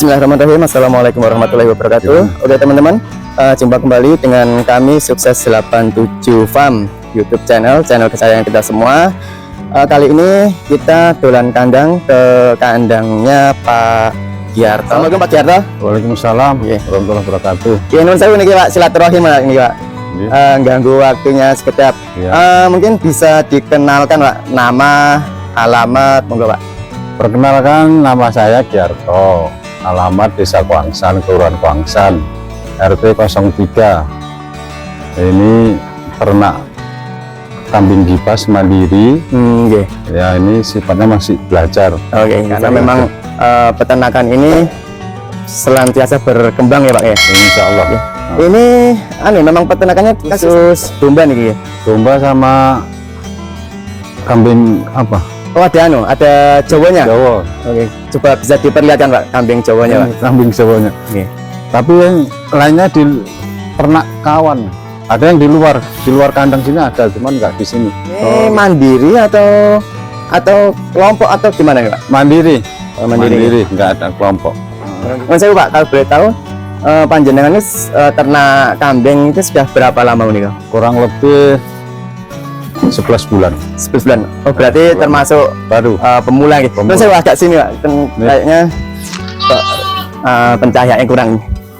Bismillahirrahmanirrahim. Assalamualaikum warahmatullahi wabarakatuh. Oke teman-teman, jumpa kembali dengan kami Sukses 87 Farm YouTube channel kesayangan kita semua. Kali ini kita dolan kandang ke kandangnya Pak Giarto. Assalamualaikum Pak Giarto. Waalaikumsalam warahmatullahi wabarakatuh. Ya, nun saya ini Pak, silaturahim ini Pak. Ganggu waktunya sekedap. Mungkin bisa dikenalkan Pak, nama, alamat, monggo Pak. Perkenalkan, nama saya Giarto. Alamat Desa Kuangsan, Kelurahan Kuangsan, RT 03. Ini ternak kambing gipas mandiri. Ya, ini sifatnya masih belajar. Oke, karena memang peternakan ini senantiasa berkembang ya Pak ya. Insya Allah. Ini memang peternakannya kasus domba nih ya. Domba sama kambing apa? Oh ada Jawanya. Jawa. Oke, coba bisa diperlihatkan Pak kambing Jawanya Pak. Kambing Jawanya. Oke. Tapi yang lainnya di ternak kawan. Ada yang di luar kandang sini ada, cuman nggak di sini. Ini mandiri atau kelompok atau gimana ya Pak? Mandiri. Mandiri. Nggak ada kelompok. Saya Pak, kalau boleh tahu panjenengan ini ternak kambing itu sudah berapa lama nih Kak? Kurang lebih 11 bulan. 11 bulan. Oh berarti termasuk Baru. pemula gitu. Terus saya agak sini Pak, kayaknya pencahayaannya kurang.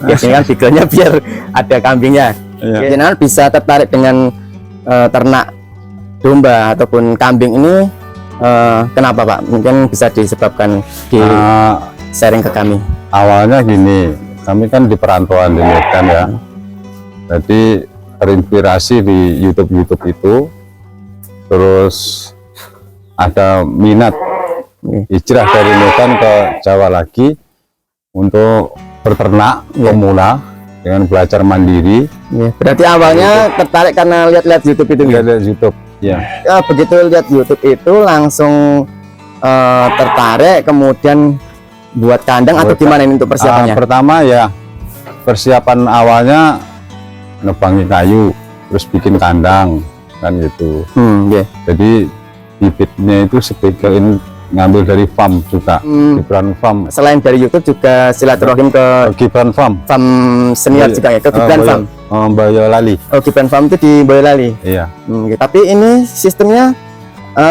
Biasanya kan backgroundnya biar ada kambingnya. Iya. Jenengan bisa tertarik dengan ternak domba ataupun kambing ini kenapa Pak? Mungkin bisa disebabkan di sharing ke kami. Awalnya gini, kami kan di perantauan di Medan ya. Jadi terinspirasi di YouTube itu. Terus ada minat hijrah dari Medan ke Jawa lagi untuk beternak pemula dengan belajar mandiri. Berarti awalnya tertarik karena lihat-lihat YouTube itu. Lihat YouTube. Ya. Begitu lihat YouTube itu langsung tertarik, kemudian buat kandang atau gimana ini untuk persiapannya? Pertama ya persiapan awalnya nebangi kayu, terus bikin kandang. Kan gitu. Jadi bibitnya itu sebagian ngambil dari farm juga, Gibran Farm. Selain dari YouTube juga silaturahim ke Gibran Farm senior juga ya, ke Gibran Farm. Boyolali. Oh, Gibran Farm itu di Boyolali. Iya. Tapi ini sistemnya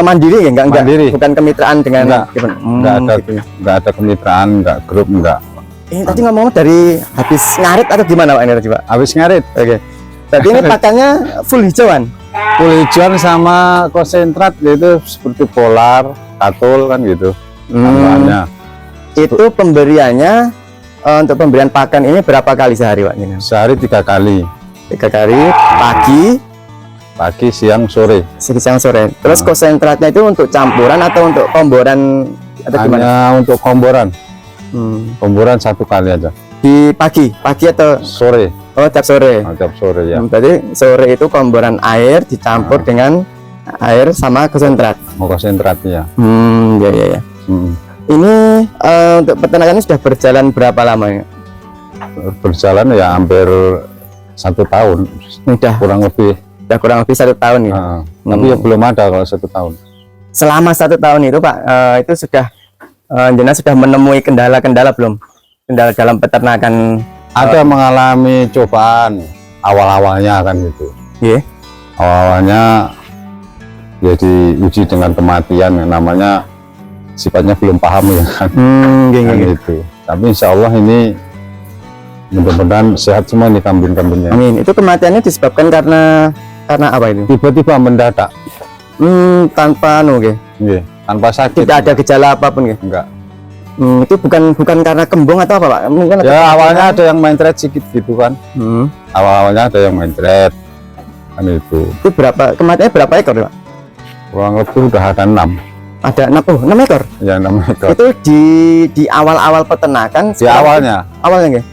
mandiri ya, enggak mandiri. Bukan kemitraan dengan enggak ada kemitraan, enggak grup, enggak. Tadi ngomong dari habis ngarit atau gimana Pak ini tadi Pak? Habis ngarit. Oke. Berarti ini pakannya full hijauan. Full hijauan sama konsentrat gitu seperti polar, katul kan gitu. Itu pemberiannya untuk pemberian pakan ini berapa kali sehari Pak? Sehari 3 kali. 3 kali pagi, siang, sore. Siang sore. Terus konsentratnya itu untuk campuran atau untuk komboran atau gimana? Hanya untuk komboran. Komboran 1 kali aja. Di pagi atau sore? Oh, tiap sore. Tiap sore ya. Berarti sore itu komboran air dicampur dengan air sama konsentrat. Mau konsentratnya. Ya. Ini untuk peternakan ini sudah berjalan berapa lama ya? Berjalan ya hampir 1 tahun. Kurang lebih 1 tahun ya. Tapi ya belum ada kalau 1 tahun. Selama 1 tahun itu Pak, itu sudah jenengan sudah menemui kendala-kendala belum? Kendala dalam peternakan? Ada mengalami cobaan awal-awalnya kan gitu. Awalnya jadi uji dengan kematian yang namanya sifatnya belum paham ya kan. Gitu. Tapi insya Allah ini mudah-mudahan sehat semua nih kambing-kambingnya. Amin. Itu kematiannya disebabkan karena apa itu? Tiba-tiba mendadak. Tanpa tanpa sakit. Tidak ada gejala apapun ya? Enggak. Itu bukan karena kembung atau apa Pak? Mungkin ya awalnya ada yang mentret sedikit gitu kan. Awalnya ada yang mentret kan itu. Itu kematiannya berapa ekor Pak? Kurang lebih udah ada 6. Ada 6 ekor? Ya 6 ekor. Itu di awal-awal peternakan? Di awalnya nggak?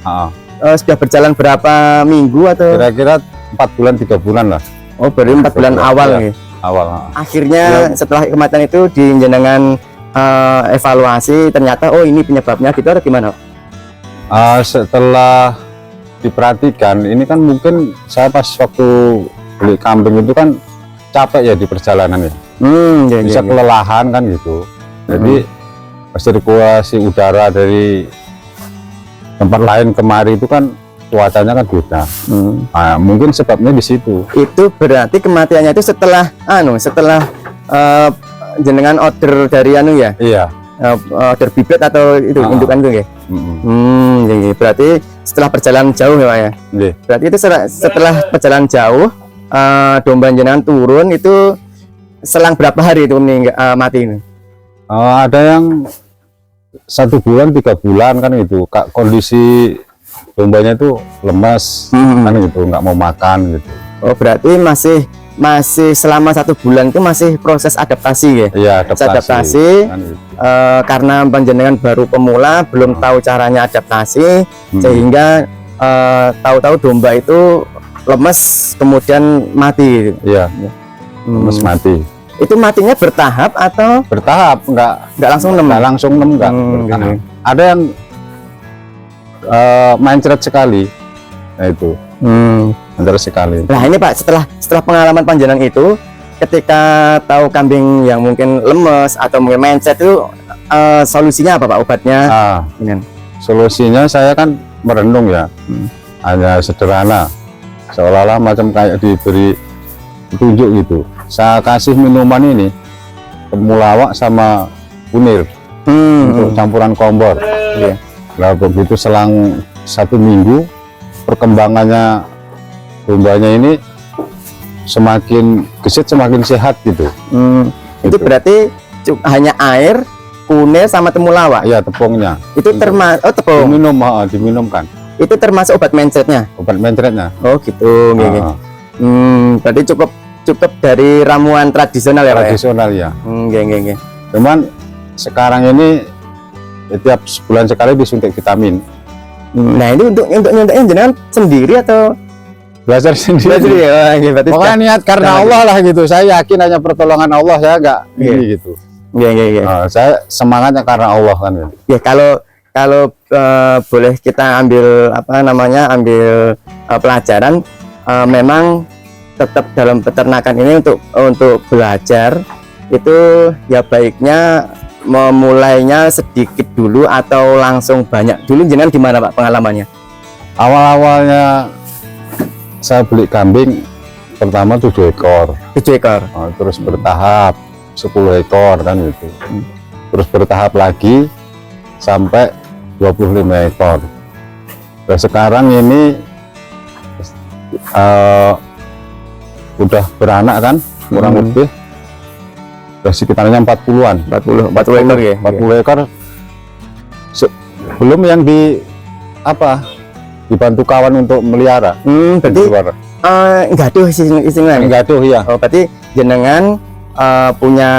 Sudah berjalan berapa minggu atau? Kira-kira 4 bulan 3 bulan lah. Oh baru 4 bulan awal ya? Awal. Akhirnya setelah kematian itu jenengan evaluasi ternyata ini penyebabnya gitu atau gimana? Setelah diperhatikan ini kan mungkin saya pas waktu beli kambing itu kan capek ya di perjalanan ya. Bisa kelelahan kan gitu. Jadi sirkulasi udara dari tempat lain kemari itu kan cuacanya kan beda. Nah, mungkin sebabnya di situ. Itu berarti kematiannya itu setelah jenengan order dari ya? Iya. Order bibit atau itu indukan itu ya? Berarti setelah perjalanan jauh ya Pak ya? Berarti itu setelah perjalanan jauh domba jenengan turun itu selang berapa hari itu mati ini? Ada yang 1 bulan 3 bulan kan gitu. Kondisi dombanya itu lemas kan gitu, nggak mau makan gitu. Oh berarti masih selama 1 bulan itu masih proses adaptasi ya? Iya, adaptasi kan gitu. Karena panjenengan baru pemula belum tahu caranya adaptasi sehingga tahu-tahu domba itu lemes kemudian mati. Iya, lemes mati. Itu matinya bertahap atau? Bertahap, nggak langsung nem? Nggak langsung nem, nggak. Ada yang mencret sekali, nah itu mencret sekali. Nah ini Pak, setelah pengalaman panjenengan itu, ketika tahu kambing yang mungkin lemes atau mungkin mencret itu solusinya apa Pak obatnya? Solusinya saya kan merenung ya, hanya sederhana, seolah-olah macam kayak diberi petunjuk gitu. Saya kasih minuman ini temulawak sama kunir untuk campuran kompor. Nah begitu selang 1 minggu perkembangannya dombanya ini semakin gesit, semakin sehat gitu. Itu berarti hanya air, kunir sama temulawak? Iya, tepungnya. Itu termasuk tepung? Diminumkan. Itu termasuk obat mencretnya? Obat mencretnya. Oh gitu. Berarti cukup dari ramuan tradisional ya Pak? Tradisional ya. Cuman sekarang ini tiap sebulan sekali disuntik vitamin. Nah ini untuk nyuntiknya jenengan sendiri atau belajar sendiri? Pokoknya niat karena Allah lah gitu. Saya yakin hanya pertolongan Allah, saya nggak ini gitu. Saya semangatnya karena Allah kan. Ya kalau boleh kita ambil pelajaran, memang tetap dalam peternakan ini untuk belajar itu ya baiknya memulainya sedikit dulu atau langsung banyak dulu. Jenengan gimana Pak pengalamannya? Awal-awalnya saya beli kambing pertama 7 ekor. 7 ekor. Terus bertahap 10 ekor kan gitu. Terus bertahap lagi sampai 25 ekor. Nah, sekarang ini udah beranak kan kurang lebih sekitarnya 40-an. 40 ekor ya. 40 ekor. Belum yang dibantu kawan untuk melihara. Berarti gaduh istilahnya. Gaduh ya. Oh, berarti jenengan punya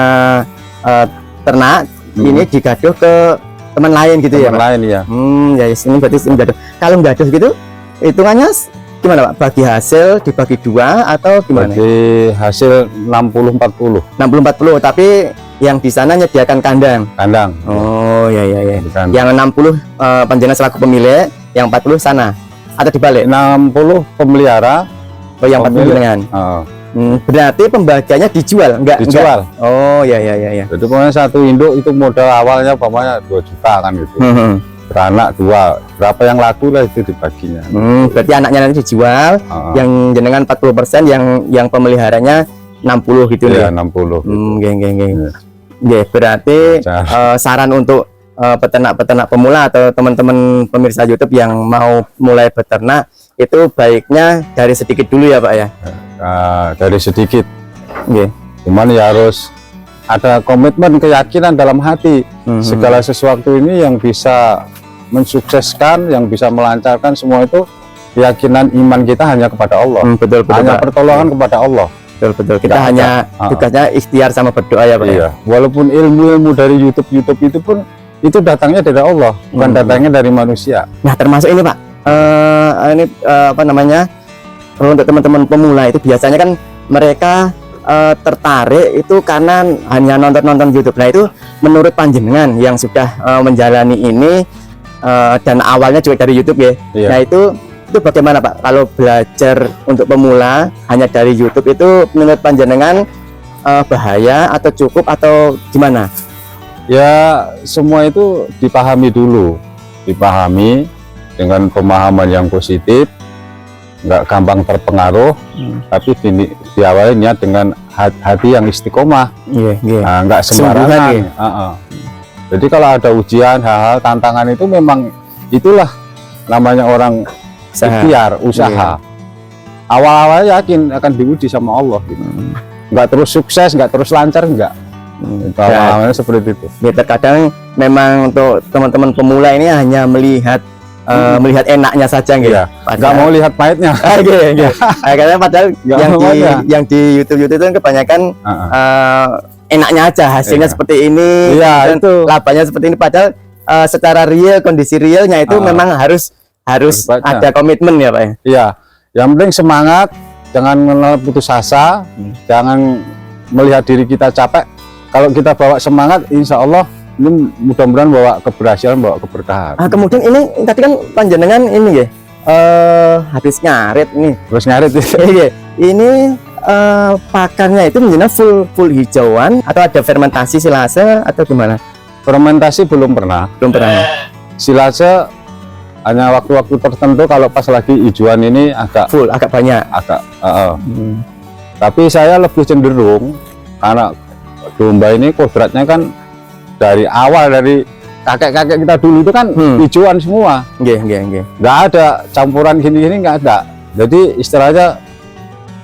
ternak ini digaduh ke teman lain gitu ya Pak? Lain ya. Ya ini berarti gaduh. Kalau gaduh gitu hitungannya gimana Pak? Bagi hasil dibagi 2 atau gimana? Bagi hasil 60-40. 60-40, tapi yang di sana menyediakan kandang. Oh ya. Yang 60 panjenengan selaku pemilik, yang 40 sana atau dibalik? 60 pemelihara. Oh yang 40 dengan. Berarti pembagiannya dijual? Enggak. Oh ya. Jadi pokoknya satu induk itu modal awalnya umpamanya 2 juta kan gitu. Beranak 2, berapa yang laku lah itu dibaginya. Berarti anaknya nanti dijual, yang jenengan 40%, yang pemeliharanya 60 gitu ya. 60. Berarti saran untuk peternak-peternak pemula atau teman-teman pemirsa YouTube yang mau mulai beternak itu baiknya dari sedikit dulu ya Pak ya. Dari sedikit. Cuman ya harus ada komitmen, keyakinan dalam hati. Segala sesuatu ini yang bisa mensukseskan, yang bisa melancarkan semua itu keyakinan iman kita hanya kepada Allah. Betul, hanya pertolongan kepada Allah. Betul. Kita hanya tugasnya ikhtiar sama berdoa ya Pak. Iya. Walaupun ilmu-ilmu dari YouTube itu pun itu datangnya dari Allah, bukan datangnya dari manusia. Nah termasuk ini Pak, untuk teman-teman pemula itu biasanya kan mereka tertarik itu karena hanya nonton YouTube. Nah itu menurut panjenengan yang sudah menjalani ini dan awalnya juga dari YouTube ya. Nah itu bagaimana Pak kalau belajar untuk pemula hanya dari YouTube itu menurut panjenengan bahaya atau cukup atau gimana? Ya semua itu dipahami dulu, dengan pemahaman yang positif, nggak gampang terpengaruh, tapi diawali niat dengan hati yang istiqomah, nah, nggak sembarangan. Jadi kalau ada ujian, hal-hal tantangan itu memang itulah namanya orang ikhtiar, usaha. Awal-awal yakin akan diuji sama Allah gitu. Nggak terus sukses, nggak terus lancar, nggak. Awalnya seperti itu. Ya, terkadang memang untuk teman-teman pemula ini hanya melihat melihat enaknya saja gitu. Iya. Nggak mau lihat pahitnya. Karena padahal yang di YouTube itu kan kebanyakan enaknya aja, hasilnya seperti ini, dan labanya seperti ini. Padahal secara real, kondisi realnya itu memang harus ada komitmen ya Pak ya. Iya. Yang penting semangat, jangan putus asa, jangan melihat diri kita capek. Kalau kita bawa semangat, insya Allah ini mudah-mudahan bawa keberhasilan, bawa keberkahan. Kemudian ini tadi kan panjenengan ini ya, habis ngarit nih. Terus ngarit ini pakannya itu menjadi full hijauan atau ada fermentasi silase atau gimana? Fermentasi belum pernah. Silase hanya waktu-waktu tertentu kalau pas lagi hijauan ini agak banyak. Tapi saya lebih cenderung karena domba ini kodratnya kan dari awal, dari kakek-kakek kita dulu itu kan hijauan semua. Nggak ada campuran gini-gini, nggak ada. Jadi istilahnya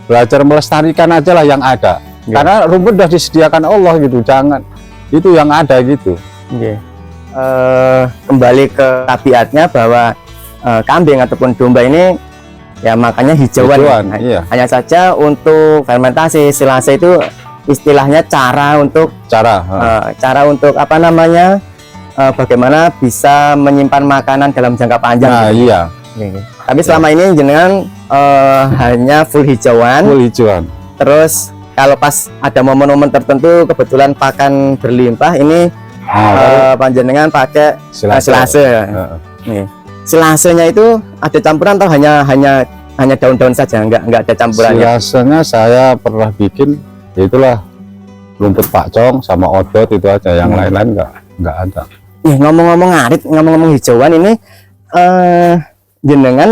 belajar melestarikan aja lah yang ada. Karena rumput sudah disediakan Allah gitu, jangan itu yang ada gitu. Kembali ke tabiatnya bahwa kambing ataupun domba ini ya makanya hijauan. Hanya saja untuk fermentasi silase itu istilahnya cara untuk apa namanya, bagaimana bisa menyimpan makanan dalam jangka panjang. Tapi selama ini jenengan hanya full hijauan. Terus kalau pas ada momen-momen tertentu kebetulan pakan berlimpah ini panjenengan pakai silase. Silasenya itu ada campuran atau hanya daun-daun saja, nggak ada campurannya? Silasenya saya pernah bikin, itulah rumput pakcong sama odot itu aja, yang lain-lain nggak ada. Ngomong-ngomong ngarit, ngomong-ngomong hijauan ini, jenengan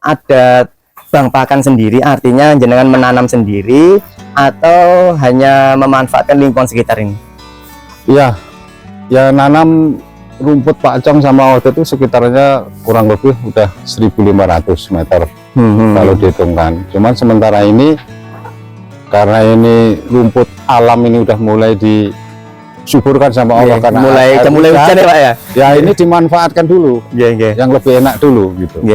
ada bank pakan sendiri, artinya jenengan menanam sendiri atau hanya memanfaatkan lingkungan sekitar ini? Iya, ya nanam rumput pakcong sama odot itu sekitarnya kurang lebih udah 1.500 meter kalau dihitungkan. Cuman sementara ini karena ini rumput alam ini udah mulai disuburkan sama Allah, karena mulai hujan ya Pak ya. Ya ini dimanfaatkan dulu, yang lebih enak dulu gitu.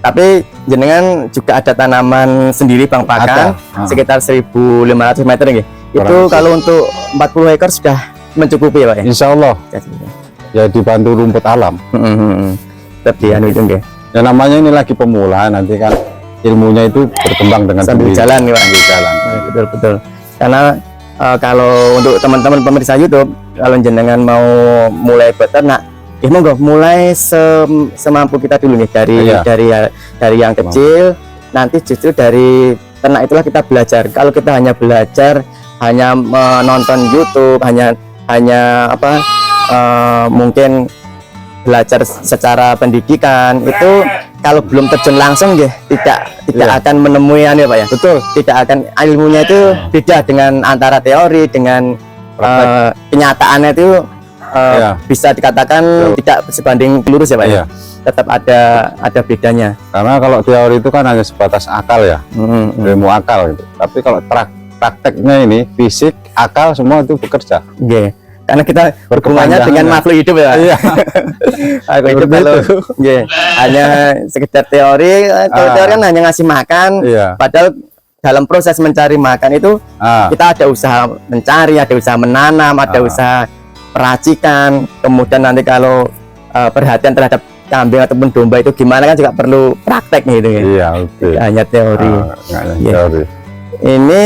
Tapi jenengan juga ada tanaman sendiri bang pakan sekitar 1.500 meter ya. Itu kalau untuk 40 ekor sudah mencukupi ya Pak ya? Insya Allah. Ya dibantu rumput alam. Tapi anu itu ya namanya ini lagi pemula, nanti kan ilmunya itu berkembang dengan sambil jalan nih Pak. Betul. Karena kalau untuk teman-teman pemirsa YouTube, kalau jenengan mau mulai beternak, monggo mulai semampu kita dulu nih, dari yang kecil. Nanti justru dari ternak itulah kita belajar. Kalau kita hanya belajar, hanya menonton YouTube, hanya mungkin belajar secara pendidikan, itu kalau belum terjun langsung tidak akan menemui ya Pak ya. Betul. Tidak akan, ilmunya itu beda dengan antara teori dengan kenyataannya itu bisa dikatakan tidak sebanding lurus ya Pak ya. Tetap ada bedanya. Karena kalau teori itu kan hanya sebatas akal ya, ilmu akal gitu. Tapi kalau prakteknya ini fisik, akal semua itu bekerja. Karena kita berhubungannya dengan makhluk hidup ya. Itu kalau hanya sekedar teori kan hanya ngasih makan. Padahal dalam proses mencari makan itu kita ada usaha mencari, ada usaha menanam, ada usaha peracikan. Kemudian nanti kalau perhatian terhadap kambing ataupun domba itu gimana kan juga perlu praktek gitu ya. Hanya teori. Ini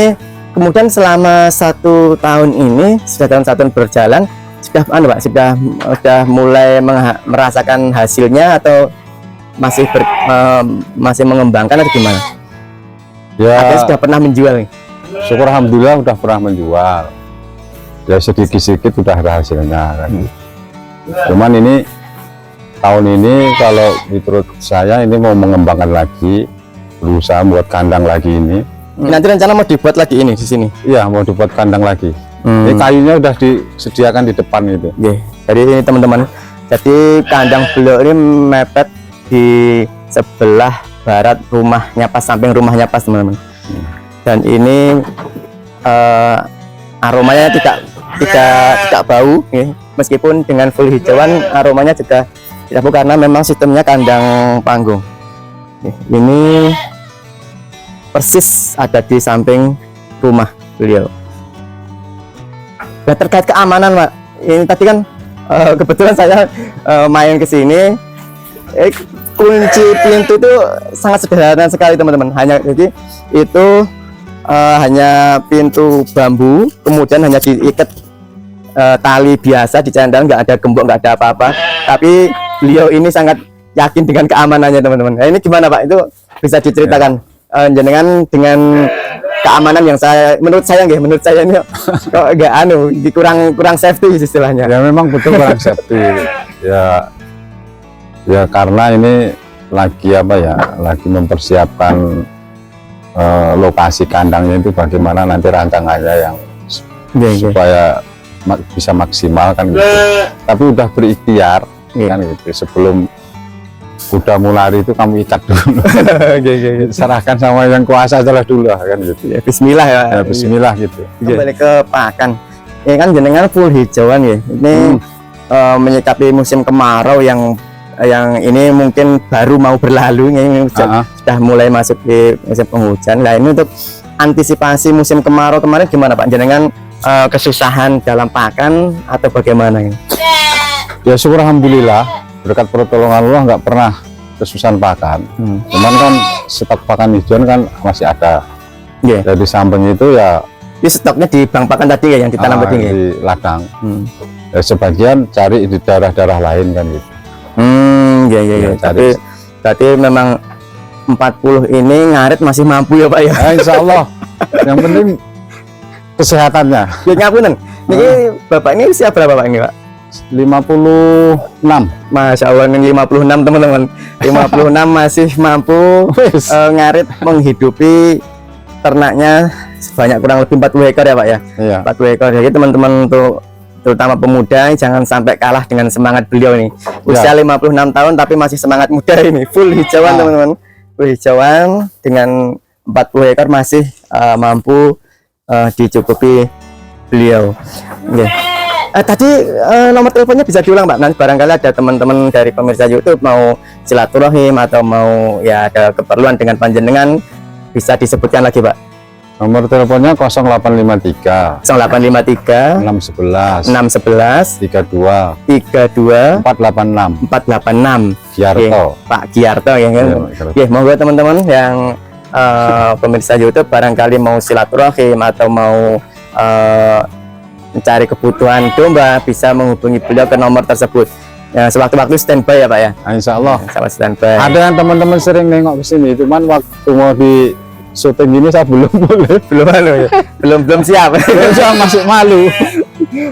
kemudian selama 1 tahun ini, sudah dalam 1 tahun berjalan, sudah mulai merasakan hasilnya atau masih mengembangkan atau gimana? Ya, ada sudah pernah menjual nih? Syukur alhamdulillah udah pernah menjual. Ya sedikit-sedikit udah ada hasilnya kan. Cuman ini tahun ini kalau menurut saya ini mau mengembangkan lagi, berusaha buat kandang lagi ini. Nanti rencana mau dibuat lagi ini di sini. Iya, mau dibuat kandang lagi. Ini kayunya udah disediakan di depan itu. Jadi ini teman-teman, jadi kandang beliau ini mepet di sebelah barat rumahnya pas, samping rumahnya pas teman-teman. Dan ini aromanya tidak bau, meskipun dengan full hijauan aromanya juga tidak bau karena memang sistemnya kandang panggung. Ini persis ada di samping rumah beliau. Nah, terkait keamanan, Pak, ini tadi kan kebetulan saya main ke sini, kunci pintu itu sangat sederhana sekali teman-teman. Jadi itu hanya pintu bambu, kemudian hanya diikat tali biasa di candang, nggak ada gembok, nggak ada apa-apa. Tapi beliau ini sangat yakin dengan keamanannya teman-teman. Nah, ini gimana Pak? Itu bisa diceritakan jenengan dengan keamanan yang menurut saya ini kok nggak kurang safety istilahnya. Ya memang betul kurang safety. Ya karena ini lagi lagi mempersiapkan lokasi kandangnya itu bagaimana nanti rancangannya yang supaya bisa maksimal kan gitu. Tapi udah berikhtiar kan gitu. Sebelum kuda mau lari itu kamu ikat dulu. Serahkan sama yang kuasa adalah dulu kan gitu. Ya, bismillah ya. Bismillah gitu. Kembali ke pakan. Ini kan jenengan full hijauan ya. Ini menyikapi musim kemarau yang ini mungkin baru mau berlalu, ini sudah mulai masuk di musim penghujan. Nah, ini untuk antisipasi musim kemarau kemarin gimana Pak? Jenengan kesusahan dalam pakan atau bagaimana ini? Ya syukur alhamdulillah, berkat pertolongan Allah nggak pernah kesusahan pakan. Cuman kan stok pakan hijauan kan masih ada. Jadi samping itu ya ini stoknya di bank pakan tadi ya yang ditanam tadi di ladang. Ya, sebagian cari di daerah-daerah lain kan gitu. Tapi berarti memang 40 ini ngarit masih mampu ya Pak ya? Insya Allah. Yang penting kesehatannya. Ya ngapunten. Ini Bapak ini usia berapa Pak ini Pak? 56. Masya Allah, ini 56 teman-teman. 56 masih mampu ngarit menghidupi ternaknya sebanyak kurang lebih 40 ekor ya Pak ya? Iya. 40 ekor. Jadi teman-teman untuk terutama pemuda jangan sampai kalah dengan semangat beliau ini. Usia 56 tahun tapi masih semangat muda ini. Full hijauan teman-teman. Full hijauan dengan 40 ekor masih mampu dicukupi beliau. Tadi nomor teleponnya bisa diulang Pak. Nanti barangkali ada teman-teman dari pemirsa YouTube mau silaturahim atau mau ya ada keperluan dengan panjenengan, bisa disebutkan lagi Pak. Nomor teleponnya 0853 0853 611 611 32 32 486 Giarto. Pak Giarto ya kan. Monggo teman-teman yang pemirsa YouTube barangkali mau silaturahim atau mau mencari kebutuhan domba bisa menghubungi beliau ke nomor tersebut. Ya, sewaktu-waktu standby ya Pak ya. Insya Allah. Sama standby. Ada yang teman-teman sering nengok ke sini, cuman waktu mau di syuting ini saya belum boleh. belum siap. Masih malu.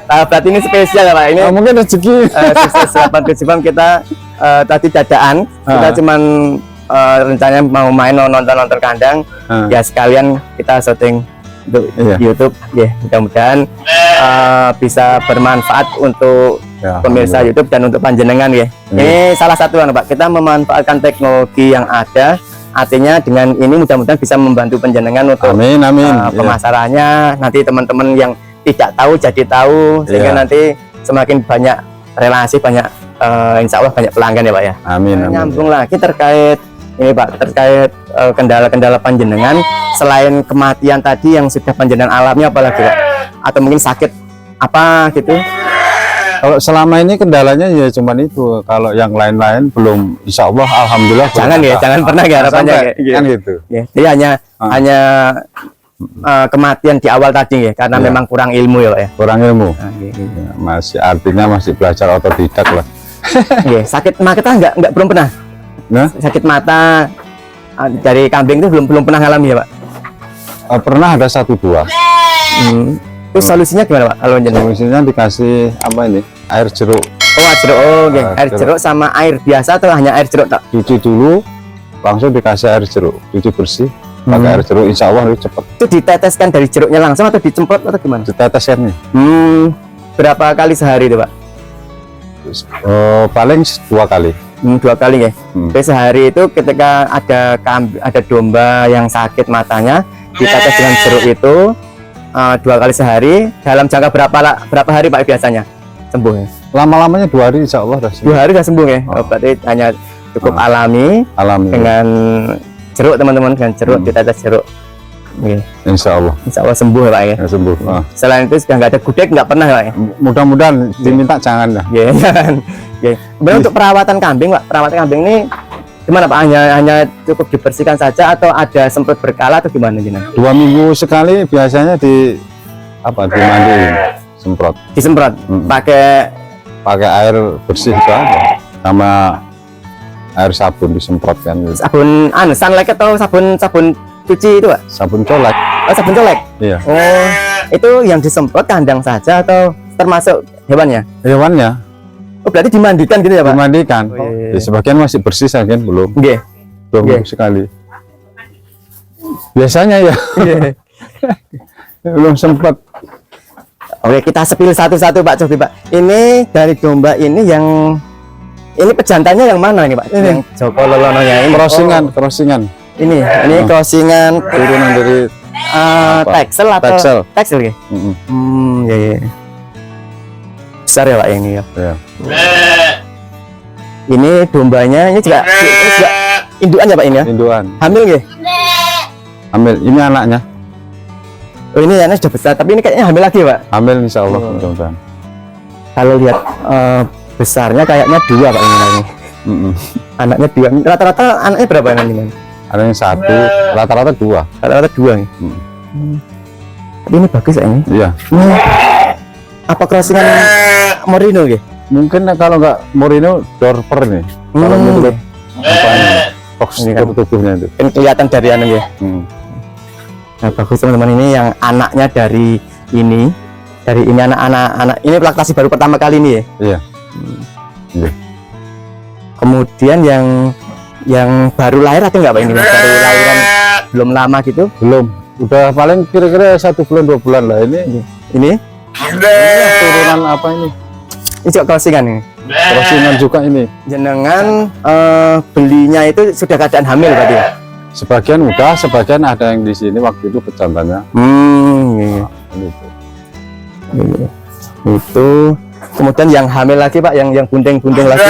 Berarti ini spesial ya Pak. Ini mungkin rezeki. sukses 87 kita tadi dadaan. Kita cuman rencananya mau main nonton kandang. Ya sekalian kita syuting untuk YouTube ya, mudah-mudahan bisa bermanfaat untuk pemirsa YouTube dan untuk panjenengan ya. Ini salah satu Pak, kita memanfaatkan teknologi yang ada, artinya dengan ini mudah-mudahan bisa membantu panjenengan untuk pemasarannya. Nanti teman-teman yang tidak tahu jadi tahu, sehingga nanti semakin banyak relasi, banyak insya Allah banyak pelanggan ya Pak ya. Amin. Nyambung lagi terkait ini Pak, terkait kendala-kendala panjenengan selain kematian tadi yang sudah panjenengan alami, apalagi Pak? Atau mungkin sakit apa gitu? Kalau selama ini kendalanya ya cuman itu. Kalau yang lain-lain belum, insya Allah alhamdulillah. Jangan pernah harapannya kan gitu. Jadi hanya kematian di awal tadi ya, karena memang kurang ilmu ya Pak ya. Kurang ilmu. Masih artinya masih belajar otodidak lah. Sakit mata enggak belum pernah. Sakit mata dari kambing itu belum pernah ngalami ya Pak? Pernah ada 1-2. Terus solusinya gimana Pak? Kalau solusinya dikasih apa ini? Air jeruk Oh, air jeruk. Oh, oke. Air jeruk. jeruk sama air biasa atau hanya air jeruk tak? Cuci dulu, langsung dikasih air jeruk, cuci bersih, pakai air jeruk, insya Allah itu cepat. Itu diteteskan dari jeruknya langsung atau dicemprot atau gimana? Diteteskan nih. Berapa kali sehari itu, Pak? Paling 2 kali. 2 kali ya. Jadi sehari itu ketika ada domba yang sakit matanya, ditetes dengan jeruk itu 2 kali sehari. Dalam jangka berapa hari Pak biasanya sembuh ya? Lama-lamanya 2 hari insya Allah udah sembuh. 2 hari sudah sembuh ya. Berarti hanya cukup alami dengan jeruk teman-teman, dengan jeruk ditetes jeruk. Oke. Insya Allah Sembuh ya Pak ya. sembuh. Selain itu sudah nggak ada gudeg, nggak pernah Pak ya. Mudah-mudahan diminta jangan lah. Ya, jangan. Kemudian untuk perawatan kambing Pak, perawatan kambing ini gimana Pak? Hanya cukup dibersihkan saja atau ada semprot berkala atau gimana gini? 2 minggu sekali biasanya dimandiin, semprot. Disemprot Pakai air bersih itu aja, sama air sabun disemprotkan. sabun sunlight atau sabun cuci itu Pak? Sabun colek. Oh, sabun colek. Iya. Oh, itu yang disemprot kandang saja atau termasuk hewannya? Hewannya Oh, berarti dimandikan gitu ya Pak? dimandikan. Oh, iya. Ya, sebagian masih bersih, sebagian belum. Nggih. 2 minggu sekali. Biasanya ya. Belum sempat. Oke, kita sepil satu-satu Pak, coba Pak. Ini dari domba ini pejantannya yang mana nih Pak? Ini. Yang Joko Lolononya ini. Crossingan. Ini crossingan Turunan dari Texel atau Texel ya? Ya. Besar ya Pak ini ya. Ya. Ini dombanya ini juga indukan ya Pak ini ya? Induan. Hamil ya? Hamil. Ini anaknya. Oh, ini anaknya sudah besar, tapi ini kayaknya hamil lagi Pak. Hamil insya Allah. Mudah-mudahan. Kalau lihat besarnya kayaknya 2 Pak ini lagi. Anaknya 2. Rata-rata anaknya berapa ini? Ada yang 1, rata-rata 2. Rata-rata 2 nih. Tapi ini bagus ya ini. Iya. Ini apa crossingan Merino ya? Mungkin kalau nggak Merino Dorper nih. Kalau menurut apa ini? Postur tubuhnya itu. Kan kelihatan dari anu ya. Nah, bagus teman-teman, ini yang anaknya dari ini anak-anak ini laktasi baru pertama kali ini ya. Iya. Iya. Kemudian yang baru lahir atau enggak Pak ini? Yang baru lahiran belum lama gitu? Belum. Udah paling kira-kira 1 bulan 2 bulan lah ini. Ini Turunan apa ini? ini juga crossingan nih. Crossingan juga ini. Jenengan belinya itu sudah keadaan hamil berarti ya? Sebagian udah, sebagian ada yang di sini waktu itu pejantannya. Iya. Itu kemudian yang hamil lagi Pak, yang bunting-bunting lagi.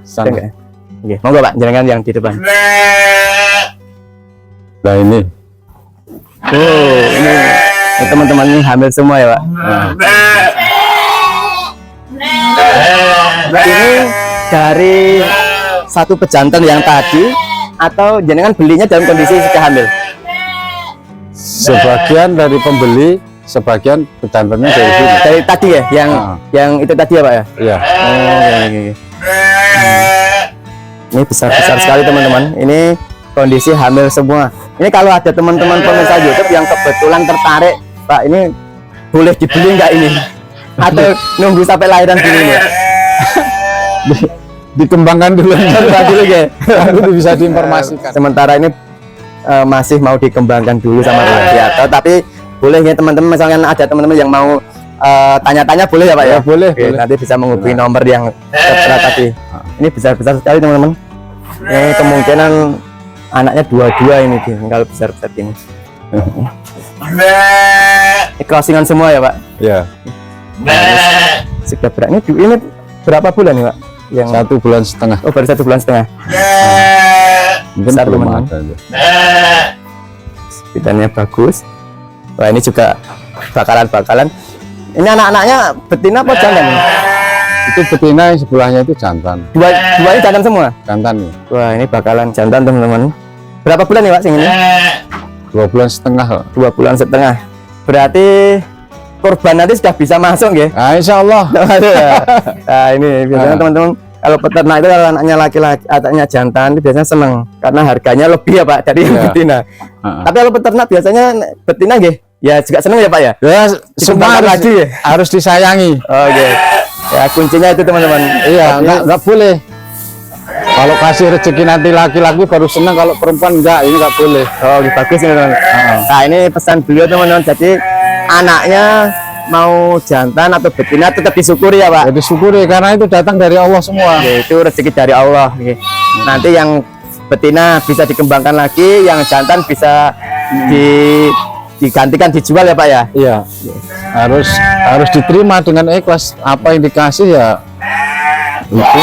Sana. Oke, monggo Pak, jangan yang di depan. Nah ini. Oh, ini teman-teman ini hamil semua ya Pak. Ini dari satu pejantan yang tadi atau jenengan belinya dalam kondisi sudah hamil? Sebagian dari pembeli, sebagian pejantannya dari sini. Dari tadi ya, yang itu tadi ya Pak ya? Iya. Oke. Ini besar-besar sekali teman-teman. Ini kondisi hamil semua. Ini kalau ada teman-teman pemirsa YouTube yang kebetulan tertarik, Pak, ini boleh dibeli nggak ini? Atau nunggu sampai lahiran dulu nih? Dikembangkan dulu. Dulu ya. Itu bisa diinformasikan. Sementara ini masih mau dikembangkan dulu sama Rudiato, tapi boleh ya teman-teman, misalkan ada teman-teman yang mau tanya-tanya boleh ya Pak ya? Boleh. Oke, nanti bisa menghubungi nomor yang tertera tadi. Ini besar-besar sekali teman-teman. Ini kemungkinan anaknya 2 ini kalau besar-besar ini. Ini crossingan semua ya Pak? Ya. Sudah berat. Ini berapa bulan nih Pak? Yang 1,5 bulan. Oh, baru 1,5 bulan. Mungkin Besar, belum teman-teman. ada aja. Bidannya bagus. Wah, ini juga bakalan. Ini anak-anaknya betina apa jantan? Itu betina, yang sebelahnya itu jantan. Dua ini jantan semua? Jantan nih. Wah, ini bakalan jantan teman-teman. Berapa bulan nih Pak sing ini? 2,5 bulan. 2,5 bulan. Berarti korban nanti sudah bisa masuk ya? Nah, insya Allah. Nah, ini biasanya teman-teman, kalau peternak itu kalau anaknya laki-laki, anaknya jantan itu biasanya seneng karena harganya lebih ya Pak dari yang betina. Tapi kalau peternak biasanya betina nggih, ya juga seneng ya Pak ya? Ya, semua Dikembangkan lagi ya? harus disayangi. Oke. Ya kuncinya itu teman-teman. Iya, nggak boleh. Kalau kasih rezeki nanti laki-laki baru senang, kalau perempuan enggak, ini nggak boleh. Oh, bagus ini teman. Nah, ini pesan beliau teman-teman. Jadi anaknya mau jantan atau betina tetap disyukuri ya Pak. Jadi syukuri karena itu datang dari Allah semua. Ya, itu rezeki dari Allah. Nanti yang betina bisa dikembangkan lagi, yang jantan bisa digantikan dijual ya Pak ya. Iya. Harus diterima dengan ikhlas, apa yang dikasih ya itu.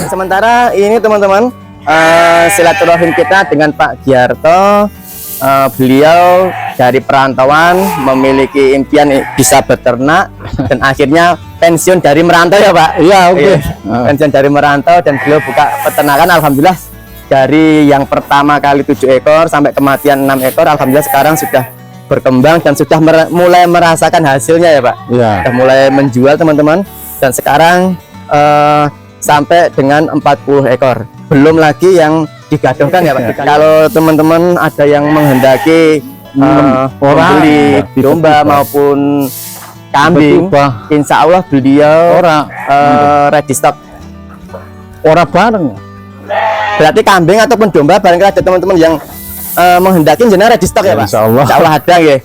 Sementara ini teman-teman, silaturahim kita dengan Pak Giarto. Beliau dari perantauan memiliki impian bisa beternak dan akhirnya pensiun dari merantau ya Pak. Iya, oke. Pensiun dari merantau dan beliau buka peternakan, alhamdulillah dari yang pertama kali 7 ekor sampai kematian 6 ekor, alhamdulillah sekarang sudah berkembang dan sudah mulai merasakan hasilnya ya Pak. Iya. Sudah mulai menjual teman-teman, dan sekarang sampai dengan 40 ekor. Belum lagi yang digadohkan ya Pak. Kalau teman-teman ada yang menghendaki membeli domba maupun kambing, insya Allah beliau ready stock. Orang bareng. Berarti kambing ataupun domba barangkali ada teman-teman yang menghendaki jenazah ready stock ya Pak. Insya Allah. Insya Allah ada ya.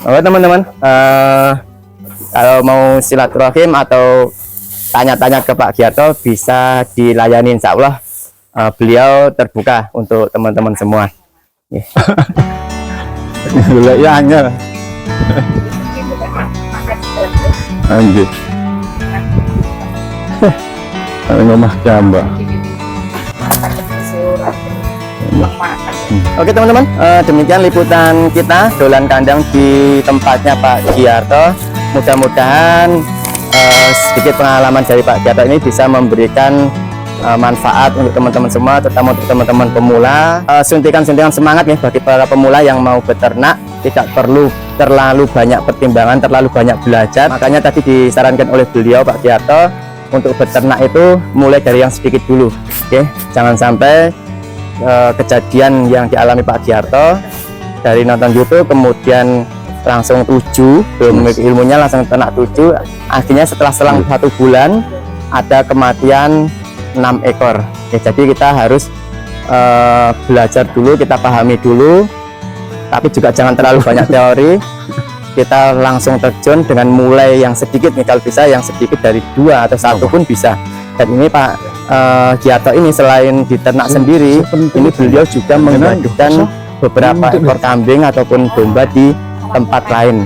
Oke teman-teman, kalau mau silaturahim atau tanya-tanya ke Pak Giarto bisa dilayani, insya Allah beliau terbuka untuk teman-teman semua. Ya angel. Anjir. Ngomah jamba. Oke teman-teman, demikian liputan kita dolan kandang di tempatnya Pak Giarto. Mudah-mudahan sedikit pengalaman dari Pak Giarto ini bisa memberikan manfaat untuk teman-teman semua, terutama untuk teman-teman pemula. Suntikan-suntikan semangat nih bagi para pemula yang mau beternak. Tidak perlu terlalu banyak pertimbangan, terlalu banyak belajar. Makanya tadi disarankan oleh beliau Pak Giarto untuk beternak itu mulai dari yang sedikit dulu. Oke, jangan sampai kejadian yang dialami Pak Giarto dari nonton YouTube kemudian langsung 7, belum memiliki ilmunya langsung ternak 7, akhirnya setelah selang 1 bulan ada kematian 6 ekor. Ya, jadi kita harus belajar dulu, kita pahami dulu, tapi juga jangan terlalu banyak teori. Kita langsung terjun dengan mulai yang sedikit nih, kalau bisa yang sedikit dari 2 atau 1 pun bisa. Dan ini Pak Giarto ini selain diternak sendiri, ini beliau juga menggaduhkan beberapa ekor kambing ataupun domba di tempat lain.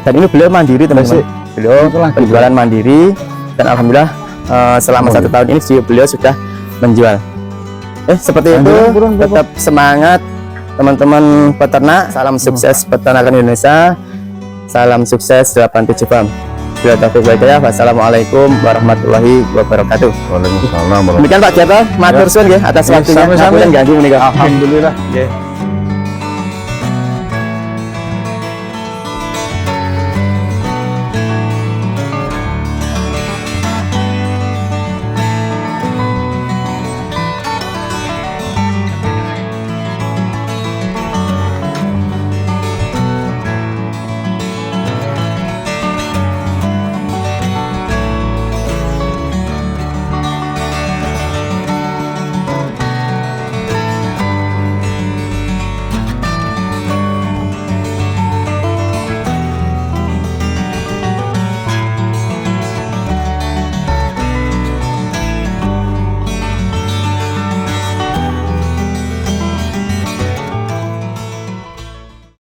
Dan ini beliau mandiri teman-teman, beliau penjualan mandiri, dan alhamdulillah selama 1 tahun ini beliau sudah menjual. Seperti itu, tetap semangat teman-teman peternak. Salam sukses peternakan Indonesia, salam sukses 87 Farm. Bila taufiq wal hidayah. Wassalamualaikum warahmatullahi wabarakatuh. Waalaikumsalam. Demikian Pak Giarto, matur suwun nggih atas waktunya. Sama-sama. Ganggu menika. Alhamdulillah.